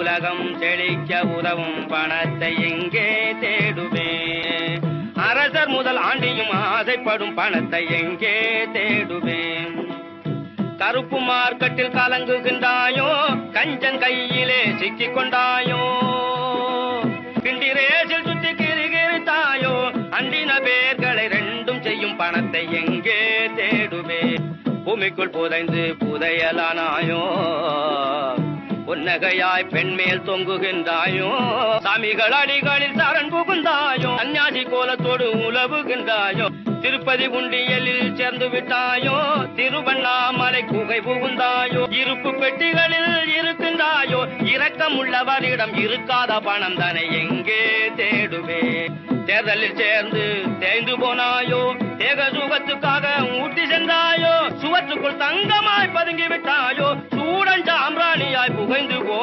உலகம் செழிக்க உதவும் பணத்தை எங்கே தேடுவேன்? அரசர் முதல் ஆண்டியும் ஆசைப்படும் பணத்தை எங்கே தேடுவேன்? கருப்பு மார்க்கெட்டில் கலங்குகின்றாயோ, கஞ்சன் கையிலே சிக்கிக் கொண்டாயோ, கிண்டிரேசில் சுத்தி கிரிகிரித்தாயோ, அண்டின பேர்களை ரெண்டும் செய்யும் பணத்தை எங்கே தேடுவேன்? பூமிக்குள் புதைந்து புதையலானாயோ, புன்னகையாய் பெண்மேல் தொங்குகின்றாயோ, சாமிகள் அடிகளில் சரண் புகுந்தாயோ, சன்னியாசி கோலத்தோடு உலவுகின்றாயோ, திருப்பதி உண்டியலில் சேர்ந்து விட்டாயோ, திருவண்ணாமலை குகை புகுந்தாயோ, இருப்பு பெட்டிகளில் இருக்கின்றாயோ, இரக்கம் உள்ளவரிடம் இருக்காத பணம் தானே எங்கே தேடுவே? தேர்தலில் சேர்ந்து தேய்ந்து போனாயோ, தேக சுகத்துக்காக ஊட்டி சென்றாயோ, சுவற்றுக்குள் தங்கமாய் பதுங்கி விட்டாயோ, சூடன் சாம்பிராணியாய் புகைந்து போ